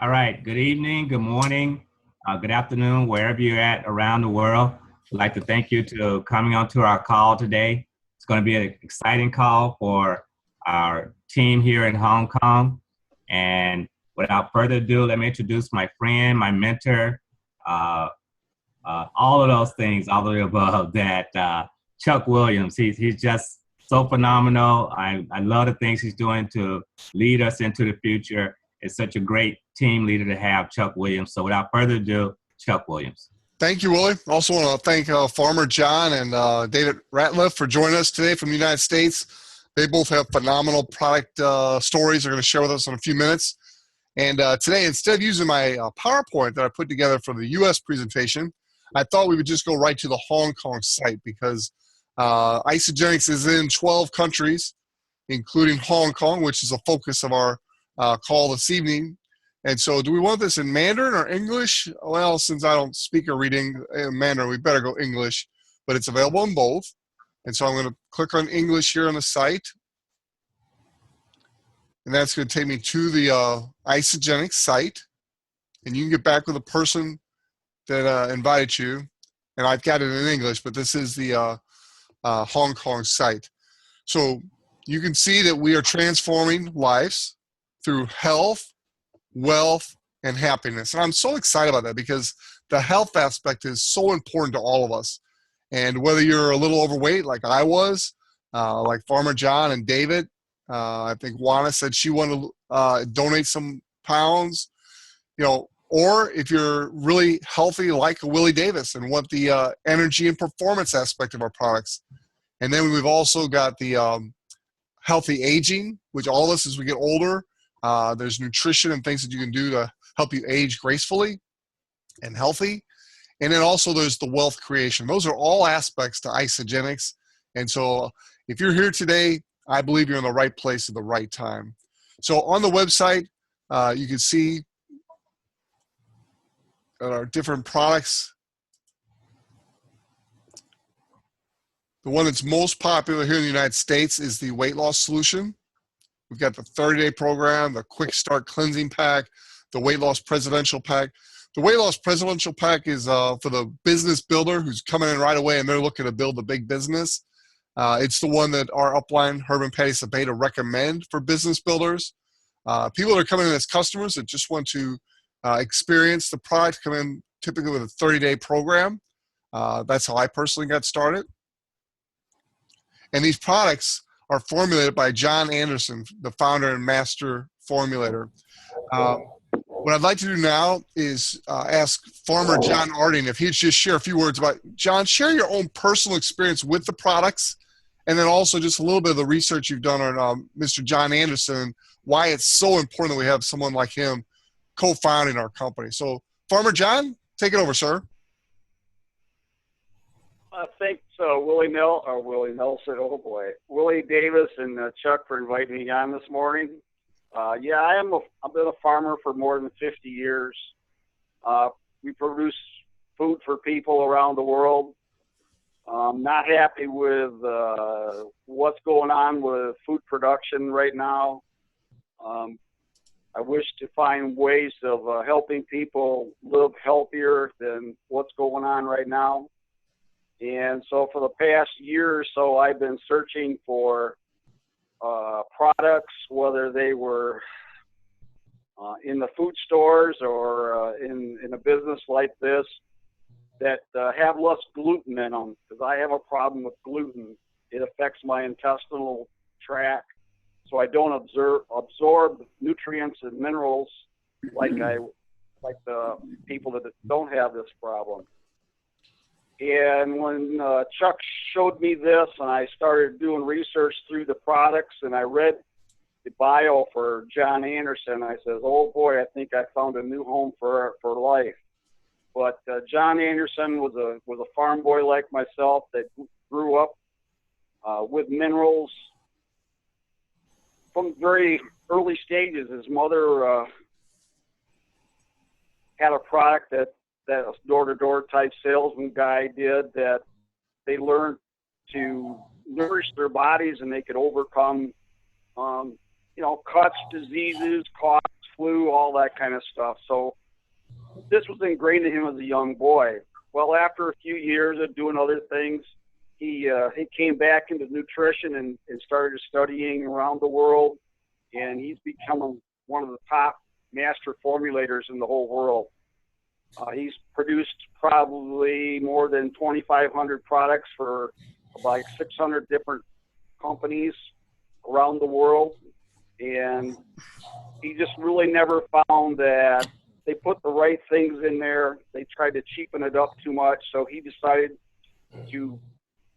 All right. Good evening, good morning, good afternoon, wherever you're at around the world. I'd like to thank you to coming onto our call today. It's going to be an exciting call for our team here in Hong Kong. And without further ado, let me introduce my friend, my mentor, uh, all of those things, all of the above, that Chuck Williams. He's just so phenomenal. I love the things he's doing to lead us into the future. It's such a great team leader to have, Chuck Williams. So without further ado, Chuck Williams. Thank you, Willie. Also want to thank Farmer John and David Ratliff for joining us today from the United States. They both have phenomenal product stories they're going to share with us in a few minutes. And today, instead of using my PowerPoint that I put together for the U.S. presentation, I thought we would just go right to the Hong Kong site because Isagenix is in 12 countries, including Hong Kong, which is the focus of our call this evening. And so do we want this in Mandarin or English? Well, since I don't speak or read Mandarin, we better go English, but it's available in both. And so I'm going to click on English here on the site. And that's going to take me to the Isagenix site. And you can get back with the person that invited you. And I've got it in English, but this is the Hong Kong site. So you can see that we are transforming lives through health, wealth, and happiness. And I'm so excited about that because the health aspect is so important to all of us. And whether you're a little overweight like I was, like Farmer John and David, I think Juana said she wanted to donate some pounds, or if you're really healthy like Willie Davis and want the energy and performance aspect of our products. And then we've also got the healthy aging, which all of us as we get older, there's nutrition and things that you can do to help you age gracefully and healthy. And then also there's the wealth creation. Those are all aspects to Isagenix. And so if you're here today, I believe you're in the right place at the right time. So on the website, you can see our different products. The one that's most popular here in the United States is the weight loss solution. We've got the 30-day program, the quick start cleansing pack, the weight loss presidential pack. The weight loss presidential pack is for the business builder who's coming in right away and they're looking to build a big business. It's the one that our upline, Herb and Patty Sabeta, recommend for business builders. People that are coming in as customers that just want to experience the product come in typically with a 30-day program. That's how I personally got started. And these products are formulated by John Anderson, the founder and master formulator. What I'd like to do now is ask Farmer John Arding if he'd just share a few words about, John, share your own personal experience with the products, and then also just a little bit of the research you've done on Mr. John Anderson, why it's so important that we have someone like him co-founding our company. So Farmer John, take it over, sir. Thanks, Willie Nelson, oh boy, Willie Davis and Chuck for inviting me on this morning. Yeah, I've been a farmer for more than 50 years. We produce food for people around the world. I'm not happy with what's going on with food production right now. I wish to find ways of helping people live healthier than what's going on right now. And so for the past year or so, I've been searching for products, whether they were in the food stores or in a business like this, that have less gluten in them, because I have a problem with gluten. It affects my intestinal tract, so I don't absorb nutrients and minerals like the people that don't have this problem. And when Chuck showed me this and I started doing research through the products and I read the bio for John Anderson, I said, oh boy, I think I found a new home for life. But John Anderson was a farm boy like myself that grew up with minerals from very early stages. His mother had a product that a door-to-door type salesman guy did, that they learned to nourish their bodies and they could overcome, cuts, diseases, coughs, flu, all that kind of stuff. So this was ingrained in him as a young boy. Well, after a few years of doing other things, he came back into nutrition and started studying around the world, and he's become one of the top master formulators in the whole world. He's produced probably more than 2,500 products for about 600 different companies around the world, and he just really never found that they put the right things in there. They tried to cheapen it up too much, so he decided to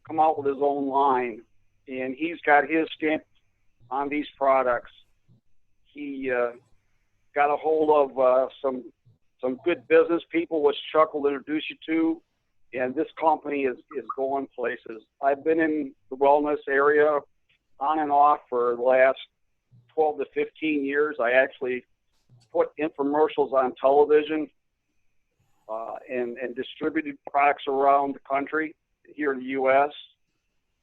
come out with his own line, and he's got his stamp on these products. He got a hold of some good business people, which Chuck will introduce you to, and this company is going places. I've been in the wellness area on and off for the last 12 to 15 years. I actually put infomercials on television and distributed products around the country here in the U.S.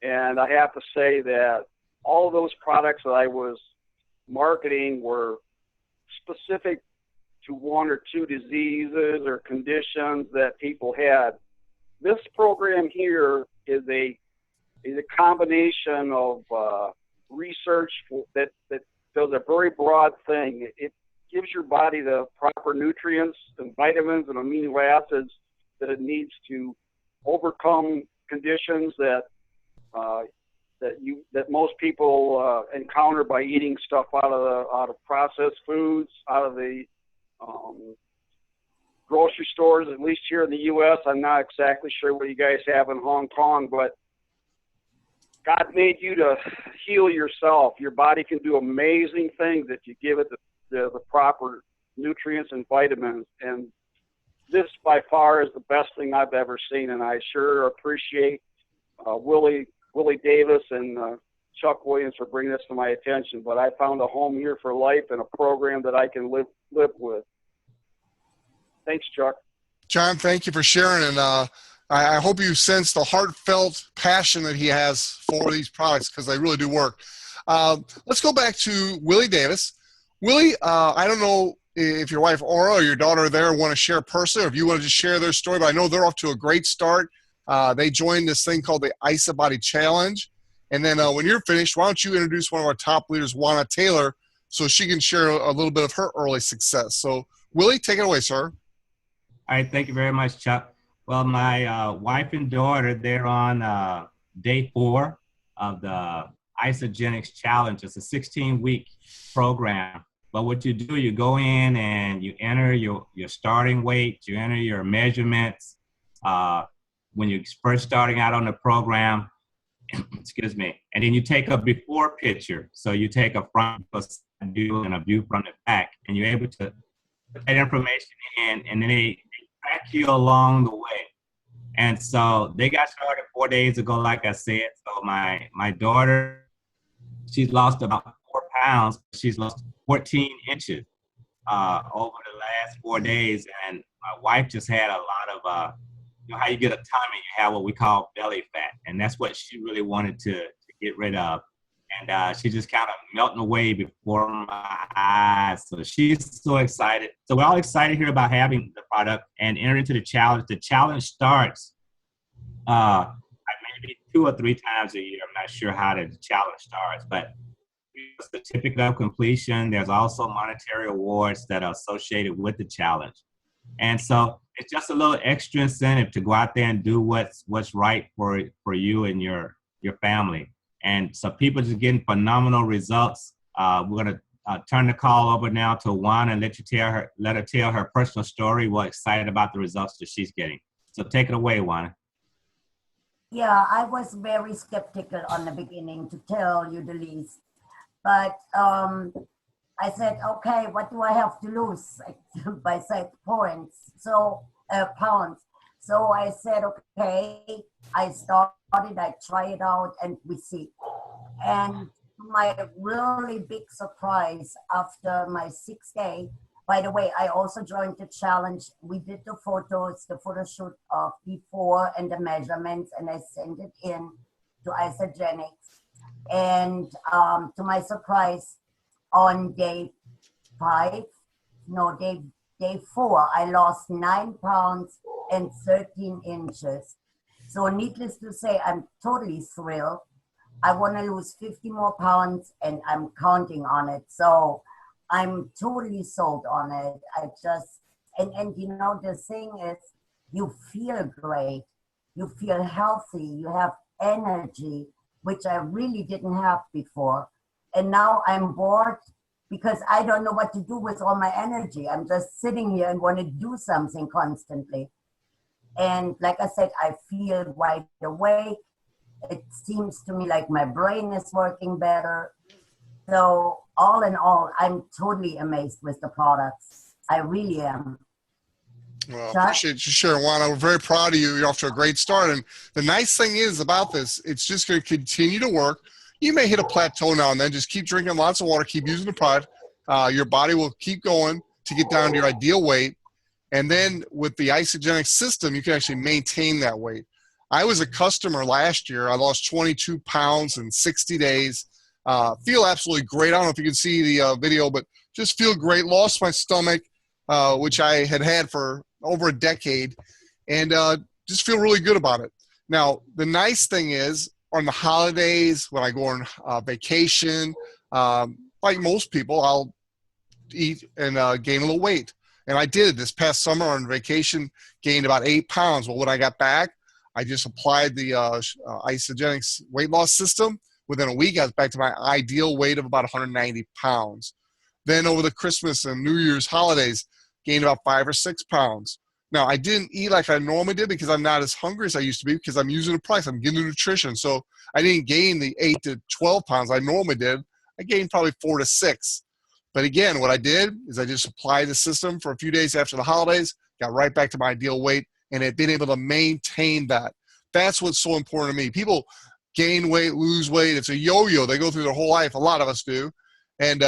And I have to say that all of those products that I was marketing were specific to one or two diseases or conditions that people had. This program here is a combination of research that does a very broad thing. It gives your body the proper nutrients and vitamins and amino acids that it needs to overcome conditions that most people encounter by eating stuff out of processed foods, out of the grocery stores. At least here in the U.S., I'm not exactly sure what you guys have in Hong Kong, but God made you to heal yourself. Your body can do amazing things if you give it the proper nutrients and vitamins. And this, by far, is the best thing I've ever seen. And I sure appreciate Willie Davis and Chuck Williams for bringing this to my attention. But I found a home here for life and a program that I can live with. Thanks, Chuck. John, thank you for sharing. And I hope you sense the heartfelt passion that he has for these products, because they really do work. Let's go back to Willie Davis. Willie, I don't know if your wife Aura or your daughter there want to share personally, or if you want to just share their story, but I know they're off to a great start. They joined this thing called the IsaBody Challenge. And then when you're finished, why don't you introduce one of our top leaders, Juana Taylor, so she can share a little bit of her early success. So, Willie, take it away, sir. All right, thank you very much, Chuck. Well, my wife and daughter, they're on day 4 of the Isagenix Challenge. It's a 16-week program. But what you do, you go in and you enter your starting weight, you enter your measurements. When you're first starting out on the program, excuse me, and then you take a before picture. So you take a front view and a view from the back, and you're able to put that information in, and then they track you along the way. And so they got started 4 days ago, like I said. So my daughter, she's lost about 4 pounds. She's lost 14 inches over the last 4 days. And my wife just had a lot of, you know how you get a tummy, you have what we call belly fat. And that's what she really wanted to get rid of. And she just kind of melting away before my eyes. So she's so excited. So we're all excited here about having the product and enter into the challenge. The challenge starts maybe 2 or 3 times a year. I'm not sure how the challenge starts, but it's the certificate of completion. There's also monetary awards that are associated with the challenge. And so it's just a little extra incentive to go out there and do what's right for you and your family. And so people just getting phenomenal results. We're going to turn the call over now to Juana and let her tell her personal story. We're excited about the results that she's getting. So take it away, Juana. Yeah, I was very skeptical on the beginning, to tell you the least. But I said, okay, what do I have to lose? I said pounds. So I said, okay, I started, I try it out, and we see. And my really big surprise after my 6th day, by the way, I also joined the challenge. We did the photos, the photo shoot of before and the measurements, and I sent it in to Isagenix. And to my surprise, on day 5, no, day 4, I lost 9 pounds and 13 inches. So needless to say, I'm totally thrilled. I want to lose 50 more pounds and I'm counting on it. So I'm totally sold on it. I just, and you know, the thing is, you feel great. You feel healthy. You have energy, which I really didn't have before. And now I'm bored because I don't know what to do with all my energy. I'm just sitting here and want to do something constantly. And like I said, I feel wide awake. It seems to me like my brain is working better. So all in all, I'm totally amazed with the products. I really am. Well, Chuck? appreciate you sharing, Juana. We're very proud of you. You're off to a great start. And the nice thing is about this, it's just going to continue to work. You may hit a plateau now and then. Just keep drinking lots of water. Keep using the product. Your body will keep going to get down to your ideal weight. And then with the Isagenix system, you can actually maintain that weight. I was a customer last year. I lost 22 pounds in 60 days. Feel absolutely great. I don't know if you can see the video, but just feel great. Lost my stomach, which I had for over a decade, and just feel really good about it. Now, the nice thing is on the holidays, when I go on vacation, like most people, I'll eat and gain a little weight. And I did this past summer on vacation, gained about 8 pounds. Well, when I got back, I just applied the Isagenix weight loss system. Within a week, I was back to my ideal weight of about 190 pounds. Then over the Christmas and New Year's holidays, gained about 5 or 6 pounds. Now, I didn't eat like I normally did because I'm not as hungry as I used to be because I'm using the price. I'm getting the nutrition. So I didn't gain the 8 to 12 pounds I normally did. I gained probably 4 to 6. But again, what I did is I just applied the system for a few days after the holidays, got right back to my ideal weight, and have been able to maintain that. That's what's so important to me. People gain weight, lose weight. It's a yo-yo. They go through their whole life. A lot of us do. And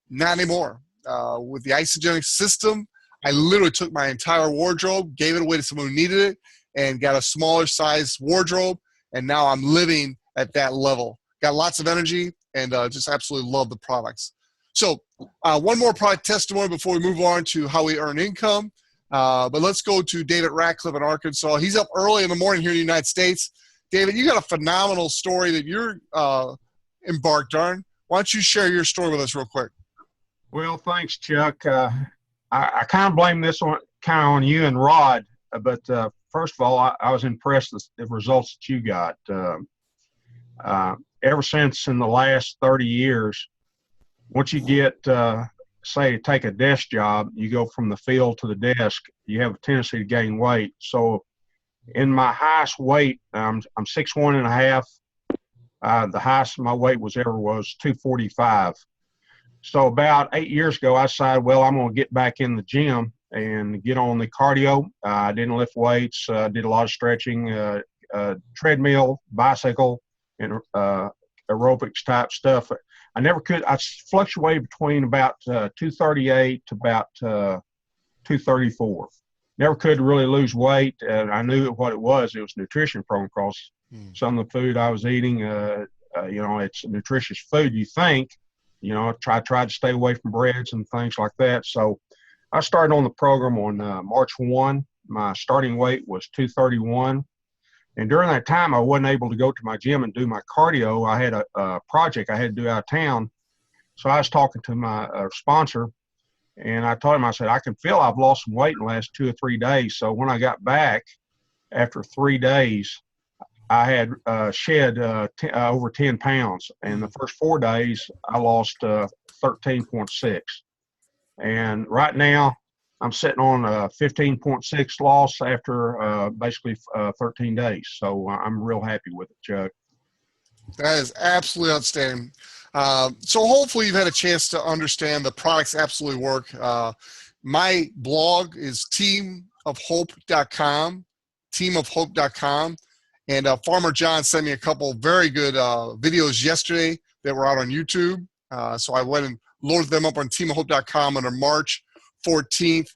not anymore. With the Isagenix system, I literally took my entire wardrobe, gave it away to someone who needed it, and got a smaller size wardrobe. And now I'm living at that level. Got lots of energy and just absolutely love the products. So one more product testimony before we move on to how we earn income. But let's go to David Ratcliffe in Arkansas. He's up early in the morning here in the United States. David, you got a phenomenal story that you're embarked on. Why don't you share your story with us real quick? Well, thanks, Chuck. I kind of blame this one kind of on you and Rod. But first of all, I was impressed with the results that you got. Ever since in the last 30 years, once you get, say, take a desk job, you go from the field to the desk, you have a tendency to gain weight. So in my highest weight, I'm 6'1" and a half. The highest my weight was 245. So about 8 years ago, I decided, well, I'm going to get back in the gym and get on the cardio. I didn't lift weights, did a lot of stretching, treadmill, bicycle, and aerobics type stuff. I never could. I fluctuated between about 238 to about 234. Never could really lose weight. And I knew what it was. It was nutrition problem because some of the food I was eating, it's nutritious food, you think. I tried to stay away from breads and things like that. So I started on the program on March 1. My starting weight was 231. And during that time, I wasn't able to go to my gym and do my cardio. I had a project I had to do out of town. So I was talking to my sponsor, and I told him, I said, I can feel I've lost some weight in the last 2 or 3 days. So when I got back after 3 days, I had shed over 10 pounds. And the first 4 days, I lost 13.6. And right now, I'm sitting on a 15.6 loss after basically 13 days. So I'm real happy with it, Chuck. That is absolutely outstanding. So hopefully you've had a chance to understand the products absolutely work. My blog is teamofhope.com, teamofhope.com. And Farmer John sent me a couple very good videos yesterday that were out on YouTube. So I went and loaded them up on teamofhope.com under March 14th,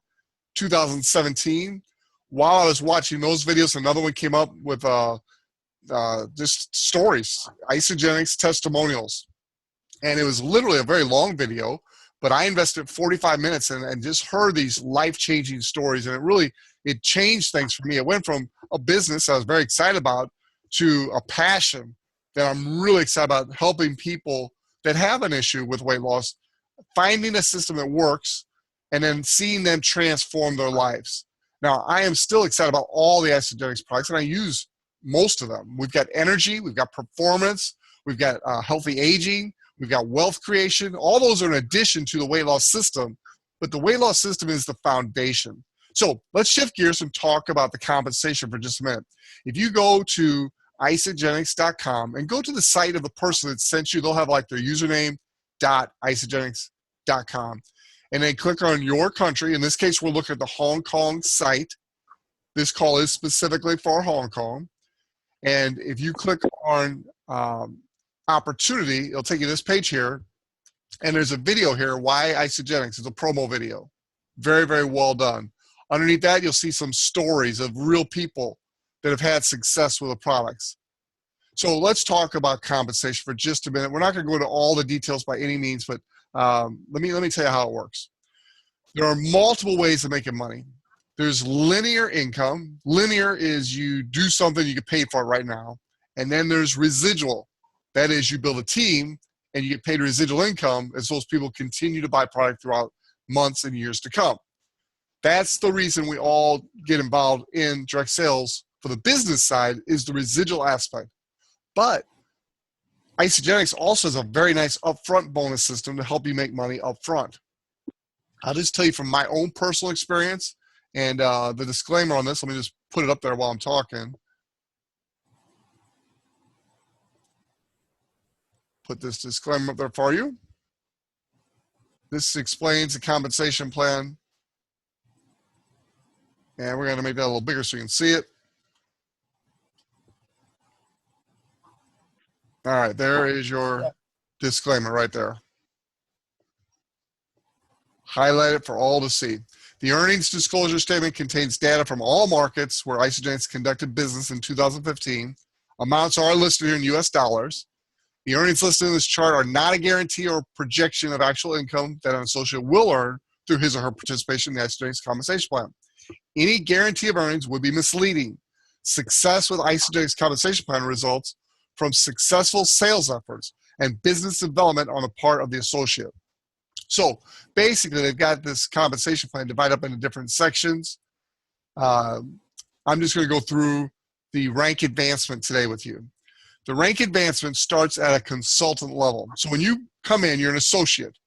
2017. While I was watching those videos, another one came up with just stories, Isagenix testimonials. And it was literally a very long video, but I invested 45 minutes and just heard these life-changing stories. And it changed things for me. It went from a business I was very excited about to a passion that I'm really excited about, helping people that have an issue with weight loss, finding a system that works, and then seeing them transform their lives. Now, I am still excited about all the Isagenix products, and I use most of them. We've got energy, we've got performance, we've got healthy aging, we've got wealth creation. All those are in addition to the weight loss system, but the weight loss system is the foundation. So let's shift gears and talk about the compensation for just a minute. If you go to Isagenix.com and go to the site of the person that sent you, they'll have like their username .isagenix.com, and then click on your country. In this case, we're looking at the Hong Kong site. This call is specifically for Hong Kong. And if you click on opportunity, it'll take you to this page here. And there's a video here, why Isagenix. It's a promo video. Very, very well done. Underneath that, you'll see some stories of real people that have had success with the products. So let's talk about compensation for just a minute. We're not going to go into all the details by any means, but let me tell you how it works. There are multiple ways of making money. There's linear income. Linear is you do something, you get paid for it right now. And then there's residual. That is, you build a team and you get paid residual income as those people continue to buy product throughout months and years to come. That's the reason we all get involved in direct sales for the business side, is the residual aspect. But Isagenix also has a very nice upfront bonus system to help you make money upfront. I'll just tell you from my own personal experience, and the disclaimer on this, let me just put it up there while I'm talking. Put this disclaimer up there for you. This explains the compensation plan. And we're going to make that a little bigger so you can see it. All right, there is your disclaimer right there. Highlight it for all to see. The earnings disclosure statement contains data from all markets where Isagenix conducted business in 2015. Amounts are listed here in US dollars. The earnings listed in this chart are not a guarantee or projection of actual income that an associate will earn through his or her participation in the Isagenix compensation plan. Any guarantee of earnings would be misleading. Success with Isagenix compensation plan results from successful sales efforts and business development on the part of the associate. So basically, they've got this compensation plan divided up into different sections. I'm just going to go through the rank advancement today with you. The rank advancement starts at a consultant level. So when you come in, you're an associate.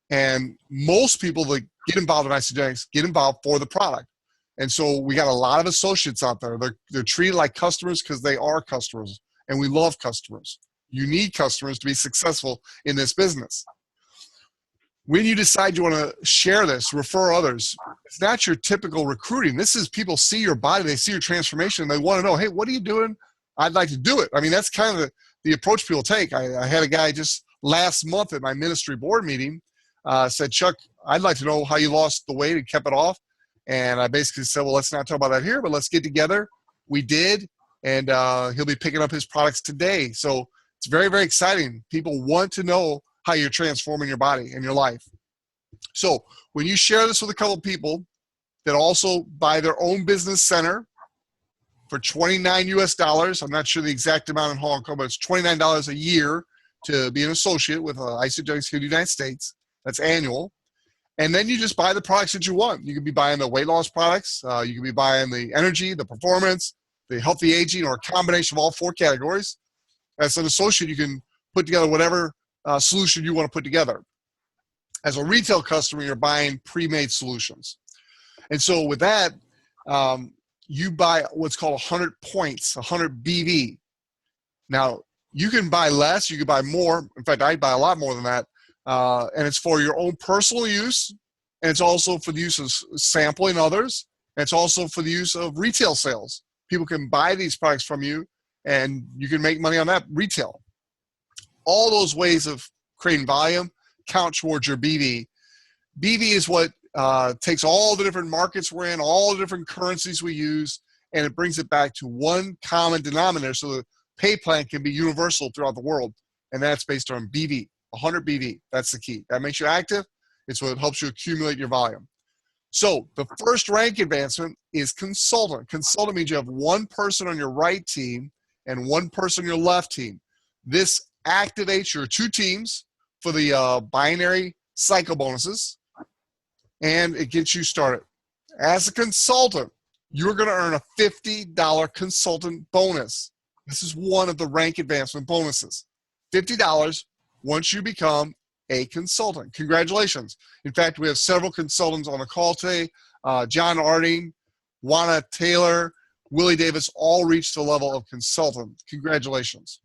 And most people that get involved in Isagenix get involved for the product. And so we got a lot of associates out there. They're treated like customers because they are customers. And we love customers. You need customers to be successful in this business. When you decide you want to share this, refer others, it's not your typical recruiting. This is people see your body, they see your transformation, and they want to know, hey, what are you doing? I'd like to do it. I mean, that's kind of the approach people take. I had a guy just last month at my ministry board meeting said, Chuck, I'd like to know how you lost the weight and kept it off. And I basically said, well, let's not talk about that here, but let's get together. We did, and he'll be picking up his products today. So it's very, very exciting. People want to know how you're transforming your body and your life. So when you share this with a couple of people that also buy their own business center for $29 US, I'm not sure the exact amount in Hong Kong, but it's $29 a year to be an associate with Isagenix here in the United States. That's annual. And then you just buy the products that you want. You could be buying the weight loss products. You could be buying the energy, the performance, the healthy aging, or a combination of all four categories. As an associate, you can put together whatever solution you want to put together. As a retail customer, you're buying pre-made solutions. And so with that, you buy what's called 100 points, 100 BV. Now, you can buy less, you can buy more. In fact, I buy a lot more than that. And it's for your own personal use, and it's also for the use of sampling others, and it's also for the use of retail sales. People can buy these products from you, and you can make money on that retail. All those ways of creating volume count towards your BV. BV is what takes all the different markets we're in, all the different currencies we use, and it brings it back to one common denominator so the pay plan can be universal throughout the world, and that's based on BV. 100 BV, that's the key. That makes you active. It's what helps you accumulate your volume. So the first rank advancement is consultant. Consultant means you have one person on your right team and one person on your left team. This activates your two teams for the binary cycle bonuses, and it gets you started. As a consultant, you're going to earn a $50 consultant bonus. This is one of the rank advancement bonuses. $50 once you become a consultant. Congratulations. In fact, we have several consultants on the call today. John Arding, Juana Taylor, Willie Davis all reached the level of consultant. Congratulations.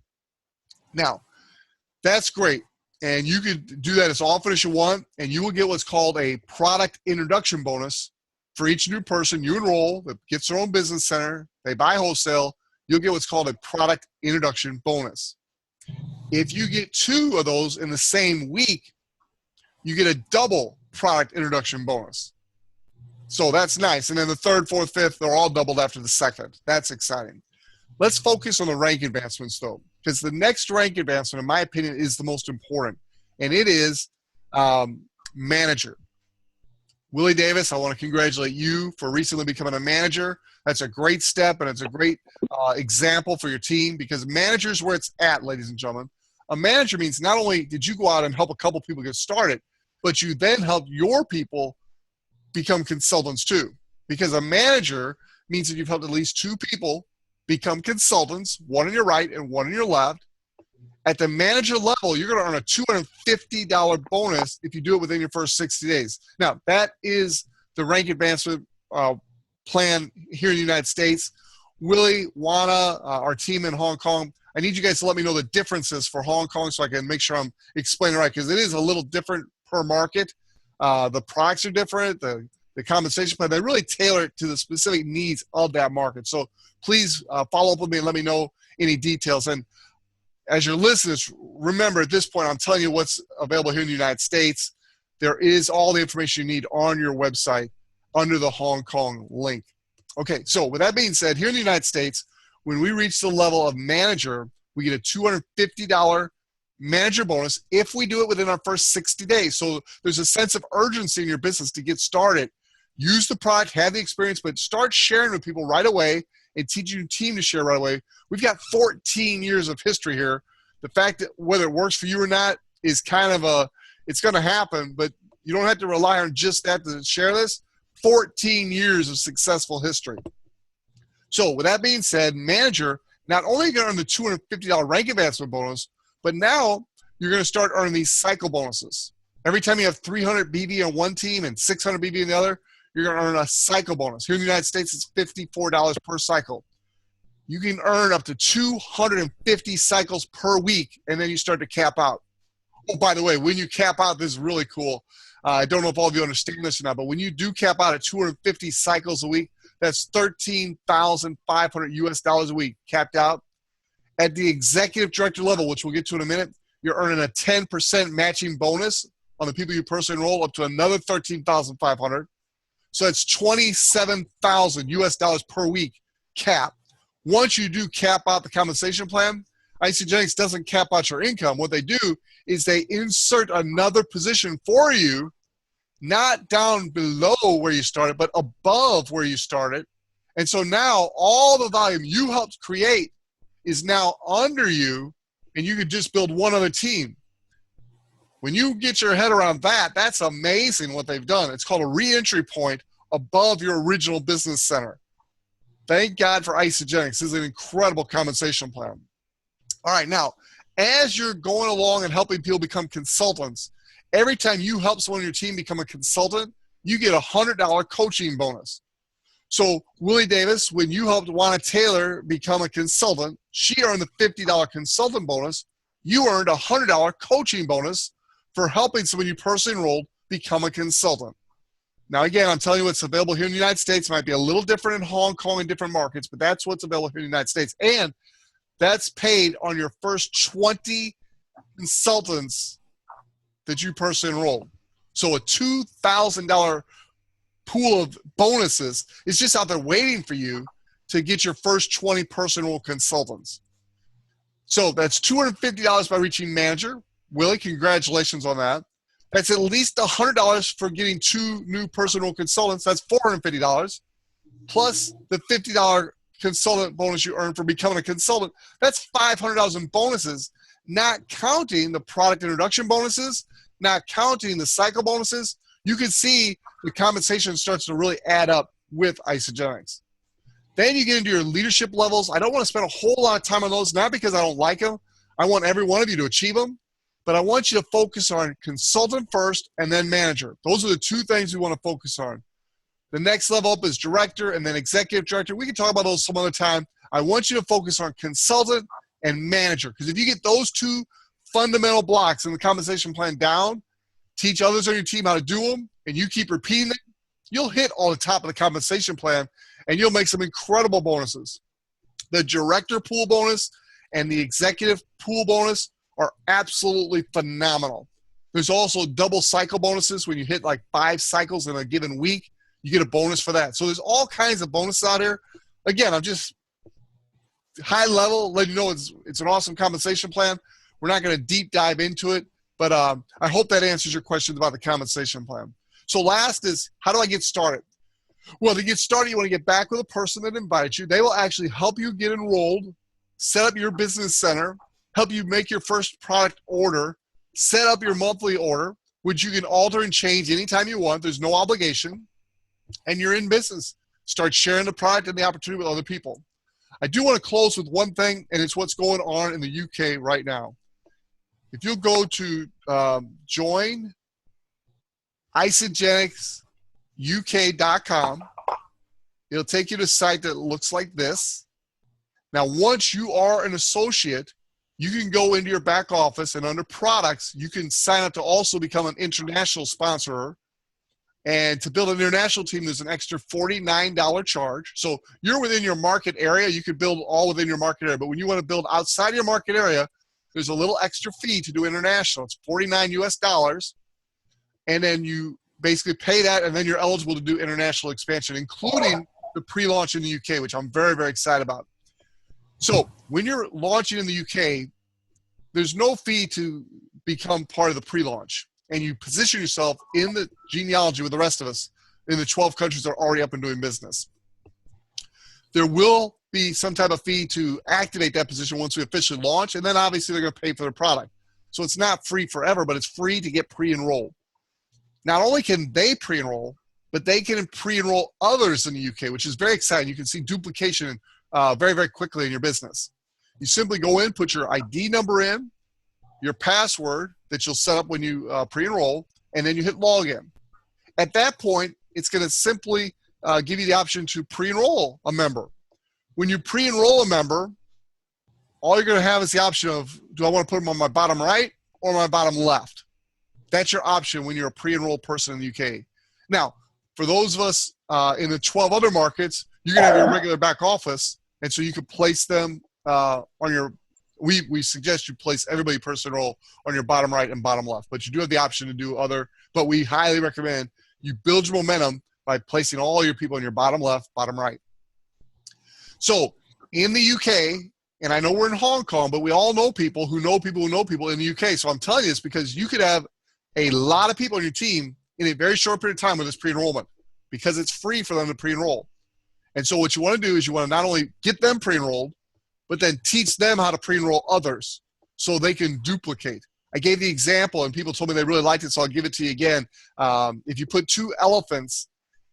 Now, that's great. And you could do that as often as you want, and you will get what's called a product introduction bonus for each new person you enroll that gets their own business center. They buy wholesale. You'll get what's called a product introduction bonus. If you get two of those in the same week, you get a double product introduction bonus. So that's nice. And then the third, fourth, fifth, they're all doubled after the second. That's exciting. Let's focus on the rank advancements, though, because the next rank advancement, in my opinion, is the most important, and it is manager. Willie Davis, I want to congratulate you for recently becoming a manager. That's a great step, and it's a great example for your team, because manager is where it's at, ladies and gentlemen. A manager means not only did you go out and help a couple people get started, but you then helped your people become consultants too. Because a manager means that you've helped at least two people become consultants, one on your right and one on your left. At the manager level, you're going to earn a $250 bonus if you do it within your first 60 days. Now, that is the rank advancement plan here in the United States. Willie, Juana, our team in Hong Kong, I need you guys to let me know the differences for Hong Kong so I can make sure I'm explaining it right, because it is a little different per market. The products are different, the compensation plan, they really tailor it to the specific needs of that market. So please follow up with me and let me know any details. And as your listeners, remember at this point, I'm telling you what's available here in the United States. There is all the information you need on your website under the Hong Kong link. Okay, so with that being said, here in the United States, when we reach the level of manager, we get a $250 manager bonus if we do it within our first 60 days. So there's a sense of urgency in your business to get started. Use the product, have the experience, but start sharing with people right away and teaching your team to share right away. We've got 14 years of history here. The fact that whether it works for you or not is kind of it's going to happen, but you don't have to rely on just that to share this. 14 years of successful history. So with that being said, manager, not only going to earn the $250 rank advancement bonus, but now you're going to start earning these cycle bonuses. Every time you have 300 BV on one team and 600 BV on the other, you're going to earn a cycle bonus. Here in the United States, it's $54 per cycle. You can earn up to 250 cycles per week, and then you start to cap out. Oh, by the way, when you cap out, this is really cool. I don't know if all of you understand this or not, but when you do cap out at 250 cycles a week, that's $13,500 US dollars a week capped out. At the executive director level, which we'll get to in a minute, you're earning a 10% matching bonus on the people you personally enroll, up to another $13,500. So it's $27,000 US dollars per week cap. Once you do cap out the compensation plan, Isagenix doesn't cap out your income. What they do is they insert another position for you, not down below where you started, but above where you started. And so now all the volume you helped create is now under you, and you could just build one other team. When you get your head around that, that's amazing what they've done. It's called a re-entry point above your original business center. Thank God for Isagenix. This is an incredible compensation plan. All right, now, as you're going along and helping people become consultants, every time you help someone on your team become a consultant, you get a $100 coaching bonus. So Willie Davis, when you helped Juana Taylor become a consultant, she earned the $50 consultant bonus. You earned a $100 coaching bonus for helping someone you personally enrolled become a consultant. Now, again, I'm telling you what's available here in the United States. It might be a little different in Hong Kong and different markets, but that's what's available here in the United States. And that's paid on your first 20 consultants that you personally enrolled. So a $2,000 pool of bonuses is just out there waiting for you to get your first 20 personal consultants. So that's $250 by reaching manager. Willie, congratulations on that. That's at least $100 for getting 2 new personal consultants. That's $450, plus the $50 consultant bonus you earn for becoming a consultant. That's $500 in bonuses, not counting the product introduction bonuses, not counting the cycle bonuses. You can see the compensation starts to really add up with Isagenix. Then you get into your leadership levels. I don't want to spend a whole lot of time on those, not because I don't like them. I want every one of you to achieve them. But I want you to focus on consultant first and then manager. Those are the 2 things we want to focus on. The next level up is director and then executive director. We can talk about those some other time. I want you to focus on consultant and manager, because if you get those 2 fundamental blocks in the compensation plan down, teach others on your team how to do them, and you keep repeating them, you'll hit all the top of the compensation plan, and you'll make some incredible bonuses. The director pool bonus and the executive pool bonus are absolutely phenomenal. There's also double cycle bonuses. When you hit like 5 cycles in a given week, you get a bonus for that. So there's all kinds of bonuses out here. Again, I'm just high level, letting you know it's an awesome compensation plan. We're not going to deep dive into it, but I hope that answers your questions about the compensation plan. So last is, how do I get started? Well, to get started, you want to get back with a person that invited you. They will actually help you get enrolled, set up your business center, help you make your first product order, set up your monthly order, which you can alter and change anytime you want. There's no obligation. And you're in business. Start sharing the product and the opportunity with other people. I do want to close with one thing, and it's what's going on in the UK right now. If you'll go to join isagenixuk.com, it'll take you to a site that looks like this. Now, once you are an associate, you can go into your back office, and under products, you can sign up to also become an international sponsor. And to build an international team, there's an extra $49 charge. So you're within your market area. You could build all within your market area. But when you want to build outside of your market area, there's a little extra fee to do international. It's $49 US. And then you basically pay that, and then you're eligible to do international expansion, including the pre-launch in the UK, which I'm very, very excited about. So when you're launching in the UK, there's no fee to become part of the pre-launch. And you position yourself in the genealogy with the rest of us in the 12 countries that are already up and doing business. There will be some type of fee to activate that position once we officially launch, and then obviously they're going to pay for the product. So it's not free forever, but it's free to get pre-enrolled. Not only can they pre-enroll, but they can pre-enroll others in the UK, which is very exciting. You can see duplication very, very quickly in your business. You simply go in, put your ID number in, your password that you'll set up when you pre-enroll, and then you hit login. At that point, it's going to simply give you the option to pre-enroll a member. When you pre-enroll a member, all you're going to have is the option of, do I want to put them on my bottom right or my bottom left? That's your option when you're a pre-enrolled person in the UK. Now, for those of us in the 12 other markets, you're going to have your regular back office, and so you can place them on your we suggest you place everybody person enroll on your bottom right and bottom left, but you do have the option to do other, but we highly recommend you build your momentum by placing all your people in your bottom left, bottom right. So in the UK, and I know we're in Hong Kong, but we all know people who know people who know people in the UK. So I'm telling you this because you could have a lot of people on your team in a very short period of time with this pre-enrollment, because it's free for them to pre-enroll. And so what you want to do is you want to not only get them pre-enrolled, but then teach them how to pre-enroll others so they can duplicate. I gave the example, and people told me they really liked it, so I'll give it to you again. If you put 2 elephants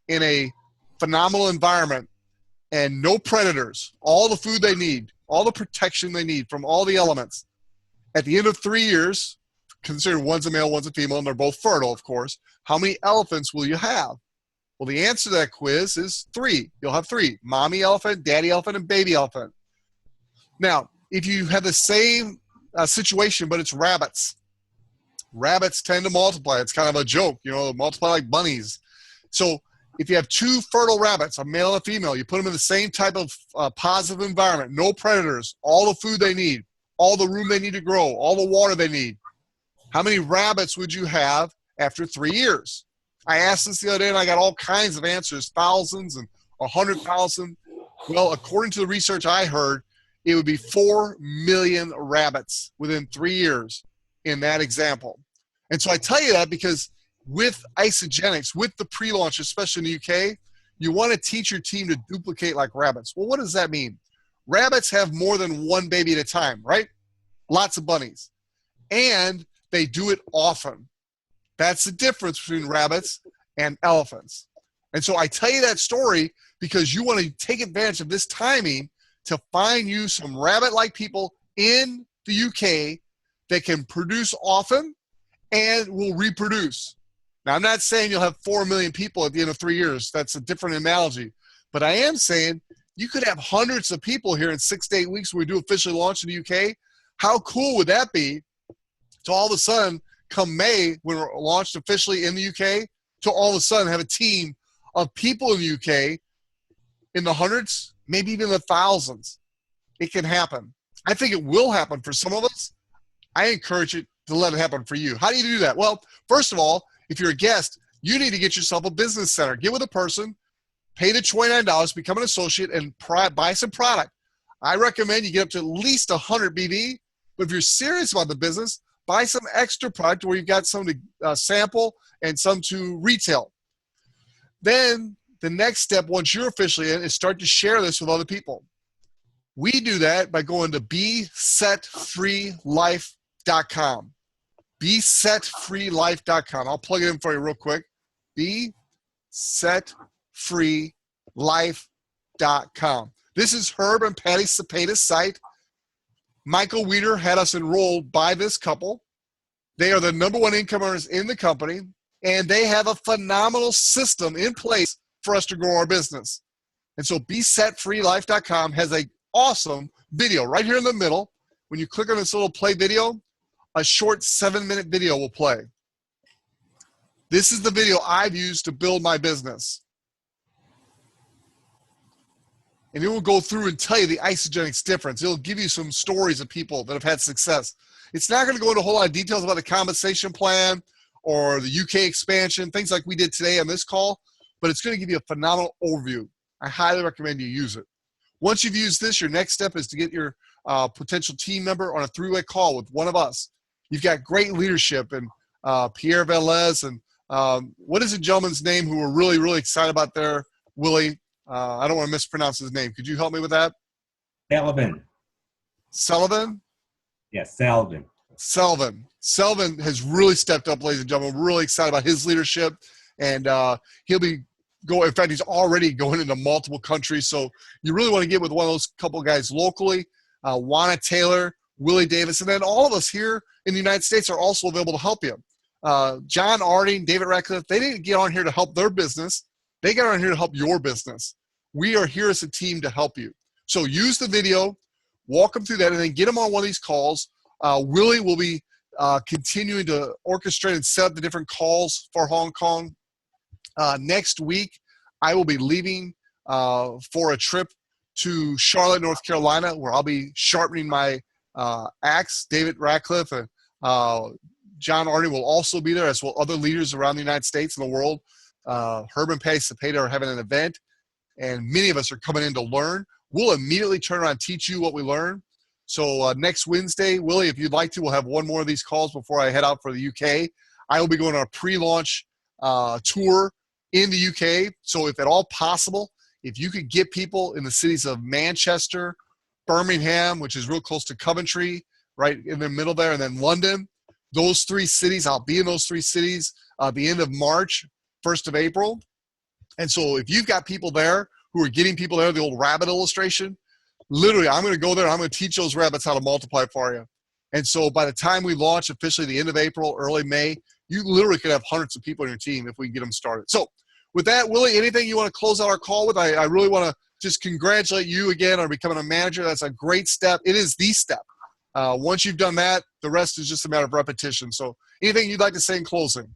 in a phenomenal environment and no predators, all the food they need, all the protection they need from all the elements, at the end of 3 years, consider one's a male, one's a female, and they're both fertile, of course, how many elephants will you have? Well, the answer to that quiz is 3. You'll have 3, mommy elephant, daddy elephant, and baby elephant. Now, if you have the same situation, but it's rabbits, rabbits tend to multiply. It's kind of a joke, you know, multiply like bunnies. So if you have 2 fertile rabbits, a male and a female, you put them in the same type of positive environment, no predators, all the food they need, all the room they need to grow, all the water they need. How many rabbits would you have after 3 years? I asked this the other day, and I got all kinds of answers, thousands and 100,000. Well, according to the research I heard, it would be 4 million rabbits within 3 years in that example. And so I tell you that because with Isagenix, with the pre-launch, especially in the UK, you want to teach your team to duplicate like rabbits. Well, what does that mean? Rabbits have more than one baby at a time, right? Lots of bunnies. And they do it often. That's the difference between rabbits and elephants. And so I tell you that story because you want to take advantage of this timing to find you some rabbit-like people in the UK that can produce often and will reproduce. Now, I'm not saying you'll have 4 million people at the end of 3 years. That's a different analogy. But I am saying you could have hundreds of people here in 6 to 8 weeks when we do officially launch in the UK. How cool would that be to all of a sudden, come May, when we're launched officially in the UK, to all of a sudden have a team of people in the UK in the hundreds, maybe even the thousands. It can happen. I think it will happen for some of us. I encourage it to let it happen for you. How do you do that? Well, first of all, if you're a guest, you need to get yourself a business center. Get with a person, pay the $29, become an associate, and buy some product. I recommend you get up to at least 100 BD, but if you're serious about the business, buy some extra product where you've got some to sample and some to retail. Then the next step, once you're officially in, is start to share this with other people. We do that by going to besetfreelife.com. besetfreelife.com. I'll plug it in for you real quick. besetfreelife.com. This is Herb and Patty Cepeda's site. Michael Weeder had us enrolled by this couple. They are the #1 income earners in the company, and they have a phenomenal system in place for us to grow our business. And so besetfreelife.com has an awesome video right here in the middle. When you click on this little play video, a short 7-minute video will play. This is the video I've used to build my business. And it will go through and tell you the Isagenix difference. It'll give you some stories of people that have had success. It's not going to go into a whole lot of details about the compensation plan or the UK expansion, things like we did today on this call, but it's going to give you a phenomenal overview. I highly recommend you use it. Once you've used this, your next step is to get your potential team member on a 3-way call with one of us. You've got great leadership and Pierre Velez and what is the gentleman's name who we're really, really excited about there, Willie? I don't want to mispronounce his name. Could you help me with that? Selvin. Sullivan? Yes, Selvin. Selvin has really stepped up, ladies and gentlemen. We're really excited about his leadership. And he'll be going, in fact, he's already going into multiple countries. So you really want to get with one of those couple guys locally. Juana Taylor, Willie Davis, and then all of us here in the United States are also available to help you. John Arding, David Ratcliffe, they didn't get on here to help their business. They got on here to help your business. We are here as a team to help you. So use the video, walk them through that, and then get them on one of these calls. Willie will be continuing to orchestrate and set up the different calls for Hong Kong. Next week, I will be leaving for a trip to Charlotte, North Carolina, where I'll be sharpening my axe. David Ratcliffe and John Arding will also be there, as will other leaders around the United States and the world. Herb and Patty Cepeda are having an event, and many of us are coming in to learn. We'll immediately turn around and teach you what we learn. So next Wednesday, Willie, if you'd like to, we'll have one more of these calls before I head out for the UK. I will be going on a pre-launch tour in the UK. So if at all possible, if you could get people in the cities of Manchester, Birmingham, which is real close to Coventry, right in the middle there, and then London, those 3 cities, I'll be in those 3 cities the end of March, 1st of April. And so if you've got people there who are getting people there, the old rabbit illustration, literally, I'm going to go there. I'm going to teach those rabbits how to multiply for you. And so by the time we launch officially the end of April, early May, you literally could have hundreds of people on your team if we can get them started. So with that, Willie, anything you want to close out our call with? I really want to just congratulate you again on becoming a manager. That's a great step. It is the step. Once you've done that, the rest is just a matter of repetition. So anything you'd like to say in closing?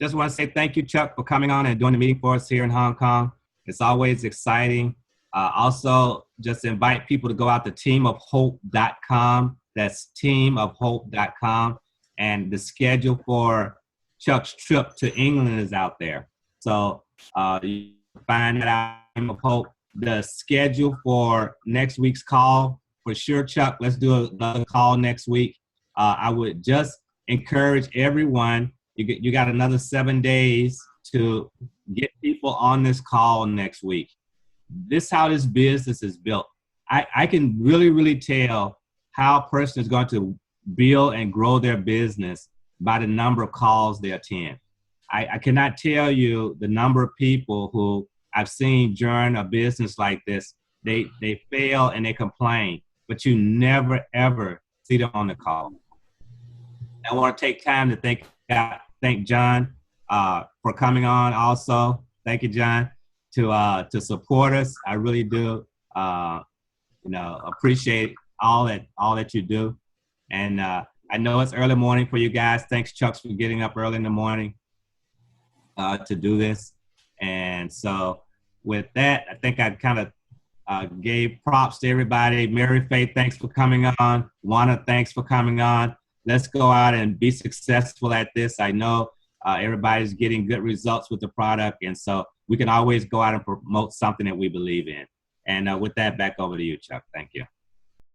Just want to say thank you, Chuck, for coming on and doing the meeting for us here in Hong Kong. It's always exciting. Also, just invite people to go out to teamofhope.com. That's teamofhope.com. And the schedule for Chuck's trip to England is out there. So you can find that out on Team of Hope. The schedule for next week's call, for sure, Chuck, let's do another call next week. I would just encourage everyone. You got another 7 days to get people on this call next week. This is how this business is built. I can really tell how a person is going to build and grow their business by the number of calls they attend. I cannot tell you the number of people who I've seen during a business like this. They fail and they complain, but you never ever see them on the call. I want to take time to thank John for coming on. Also, thank you, John, to support us. I really do, appreciate all that you do. And I know it's early morning for you guys. Thanks, Chuck, for getting up early in the morning to do this. And so with that, I think I kind of gave props to everybody. Mary Faith, thanks for coming on. Juana, thanks for coming on. Let's go out and be successful at this. I know everybody's getting good results with the product, and so we can always go out and promote something that we believe in. And with that, back over to you, Chuck. Thank you.